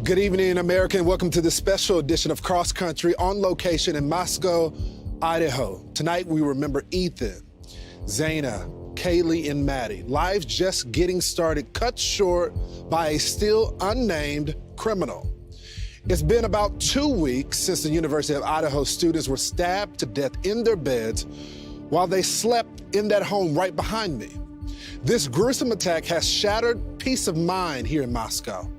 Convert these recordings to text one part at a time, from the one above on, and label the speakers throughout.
Speaker 1: Good evening, America, and welcome to this special edition of Cross Country on location in Moscow, Idaho. Tonight, we remember Ethan, Zaina, Kaylee, and Maddie. Lives just getting started, cut short by a still unnamed criminal. It's been about 2 weeks since the University of Idaho students were stabbed to death in their beds while they slept in that home right behind me. This gruesome attack has shattered peace of mind here in Moscow.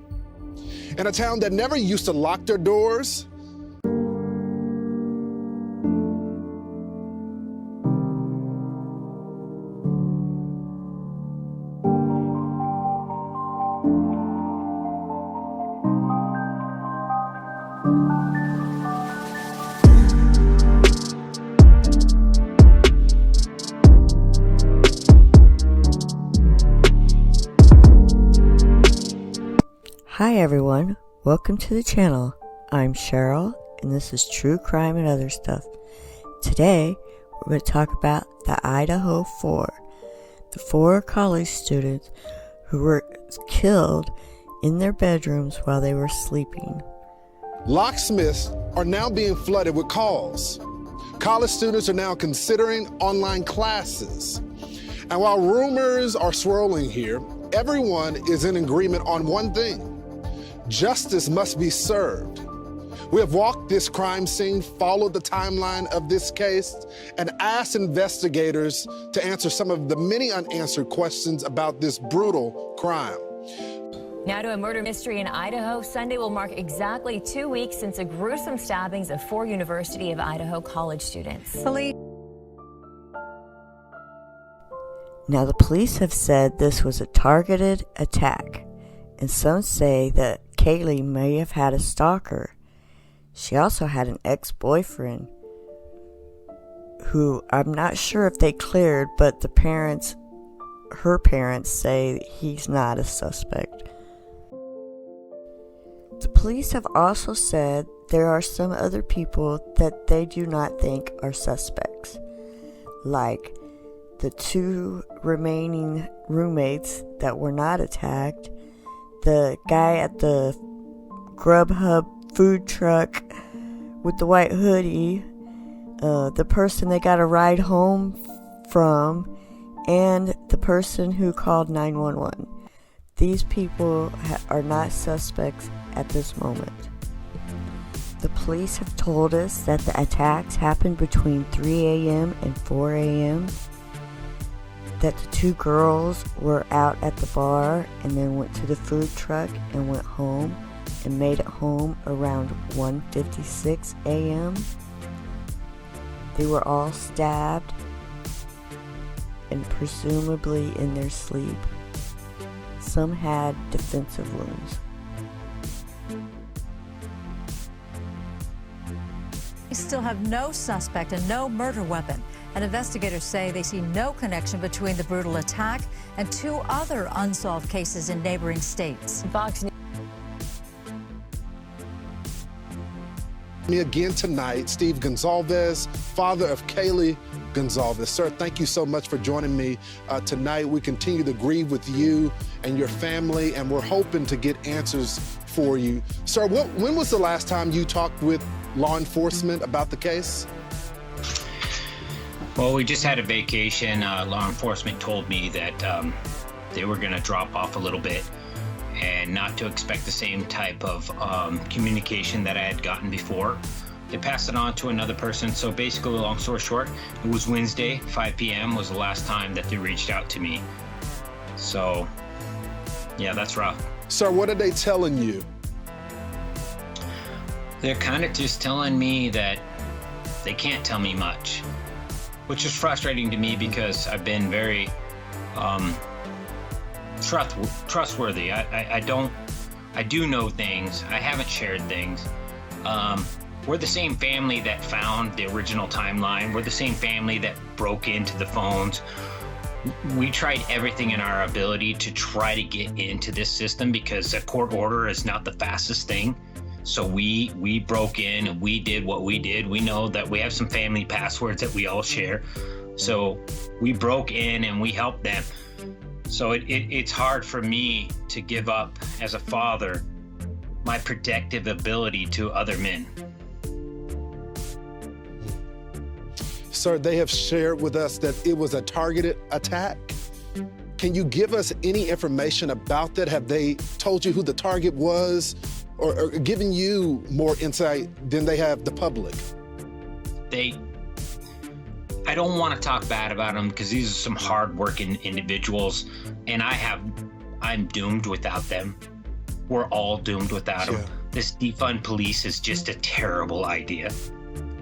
Speaker 1: In a town that never used to lock their doors,
Speaker 2: Hi everyone, welcome to the channel. I'm Cheryl and this is True Crime and Other Stuff. Today we're going to talk about the Idaho 4, the 4 college students who were killed in their bedrooms while they were sleeping.
Speaker 1: Locksmiths are now being flooded with calls. College students are now considering online classes. And while rumors are swirling here, everyone is in agreement on one thing. Justice must be served. We have walked this crime scene, followed the timeline of this case, and asked investigators to answer some of the many unanswered questions about this brutal crime.
Speaker 3: Now to a murder mystery in Idaho. Sunday will mark exactly 2 weeks since the gruesome stabbings of 4 University of Idaho college students.
Speaker 2: Now the police have said this was a targeted attack, and some say that Kaylee may have had a stalker. She also had an ex-boyfriend who I'm not sure if they cleared, but her parents say he's not a suspect. The police have also said there are some other people that they do not think are suspects, like the 2 remaining roommates that were not attacked, the guy at the Grubhub food truck with the white hoodie, the person they got a ride home from, and the person who called 911. These people are not suspects at this moment. The police have told us that the attacks happened between 3 a.m. and 4 a.m., that the 2 girls were out at the bar and then went to the food truck and went home and made it home around 1:56 a.m. They were all stabbed and presumably in their sleep. Some had defensive wounds.
Speaker 4: They still have no suspect and no murder weapon. And investigators say they see no connection between the brutal attack and 2 other unsolved cases in neighboring states.
Speaker 3: Fox News.
Speaker 1: Me again tonight, Steve Gonzalez, father of Kaylee Gonzalez. Sir, thank you so much for joining me tonight. We continue to grieve with you and your family, and we're hoping to get answers for you. Sir, when was the last time you talked with law enforcement about the case?
Speaker 5: Well, we just had a vacation. Law enforcement told me that they were going to drop off a little bit and not to expect the same type of communication that I had gotten before. They passed it on to another person. So basically, long story short, it was Wednesday, 5 p.m. was the last time that they reached out to me. So, yeah, that's rough.
Speaker 1: Sir, what are they telling you?
Speaker 5: They're kind of just telling me that they can't tell me much, which is frustrating to me because I've been very trustworthy. I do know things. I haven't shared things. We're the same family that found the original timeline. We're the same family that broke into the phones. We tried everything in our ability to try to get into this system because a court order is not the fastest thing. So we broke in and we did what we did. We know that we have some family passwords that we all share. So we broke in and we helped them. So it's hard for me to give up as a father my protective ability to other men.
Speaker 1: Sir, they have shared with us that it was a targeted attack. Can you give us any information about that? Have they told you who the target was or given you more insight than they have the public?
Speaker 5: I don't want to talk bad about them because these are some hard-working individuals, and I'm doomed without them. We're all doomed without them. This defund police is just a terrible idea.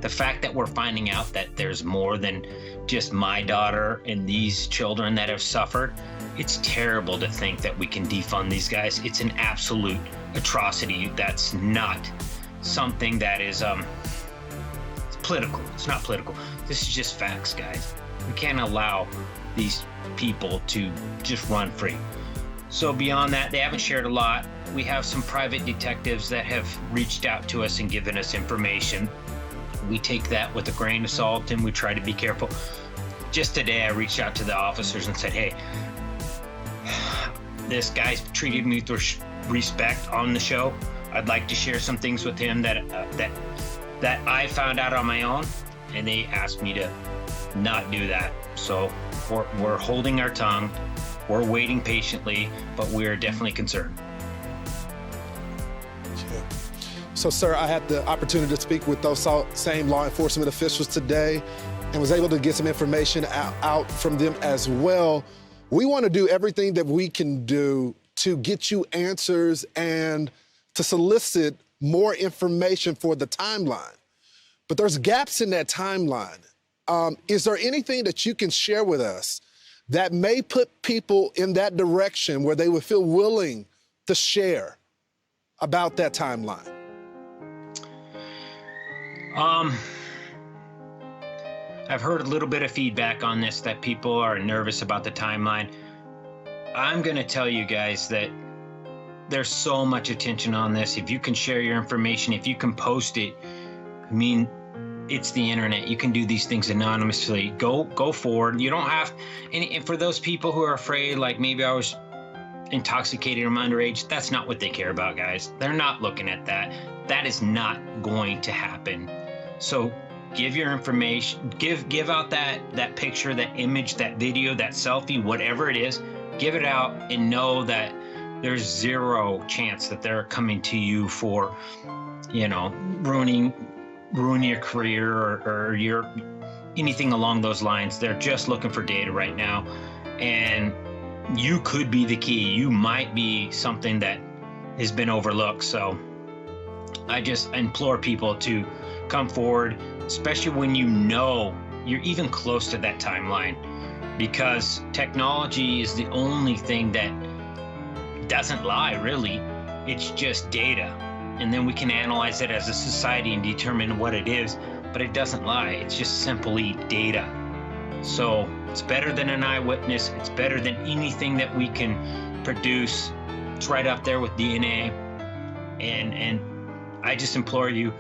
Speaker 5: The fact that we're finding out that there's more than just my daughter and these children that have suffered, it's terrible to think that we can defund these guys. It's an absolute atrocity. That's not something that is it's political. It's not political. This is just facts, guys. We can't allow these people to just run free. So beyond that, they haven't shared a lot. We have some private detectives that have reached out to us and given us information. We take that with a grain of salt and we try to be careful. Just today, I reached out to the officers and said, hey, this guy's treated me with respect on the show. I'd like to share some things with him that I found out on my own, and they asked me to not do that. So we're holding our tongue. We're waiting patiently, but we're definitely concerned.
Speaker 1: So, sir, I had the opportunity to speak with those same law enforcement officials today and was able to get some information out from them as well. We want to do everything that we can do to get you answers and to solicit more information for the timeline. But there's gaps in that timeline. Is there anything that you can share with us that may put people in that direction where they would feel willing to share about that timeline?
Speaker 5: I've heard a little bit of feedback on this that people are nervous about the timeline. I'm going to tell you guys that there's so much attention on this. If you can share your information, if you can post it, I mean, it's the internet. You can do these things anonymously. Go forward. You don't have, and for those people who are afraid, like maybe I was intoxicated or I'm underage, that's not what they care about, guys. They're not looking at that. That is not going to happen. So give your information, give out that picture, that image, that video, that selfie, whatever it is, give it out and know that there's zero chance that they're coming to you for, ruining your career or your anything along those lines. They're just looking for data right now. And you could be the key. You might be something that has been overlooked. So I just implore people to come forward, especially when you're even close to that timeline, because technology is the only thing that doesn't lie, really. It's just data. And then we can analyze it as a society and determine what it is, but it doesn't lie. It's just simply data. So it's better than an eyewitness. It's better than anything that we can produce. It's right up there with DNA. And I just implore you,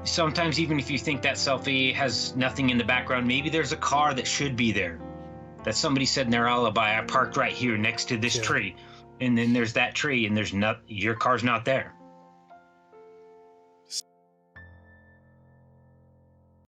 Speaker 5: sometimes even if you think that selfie has nothing in the background, maybe there's a car that should be there, that somebody said in their alibi, I parked right here next to this tree. And then there's that tree and your car's not there.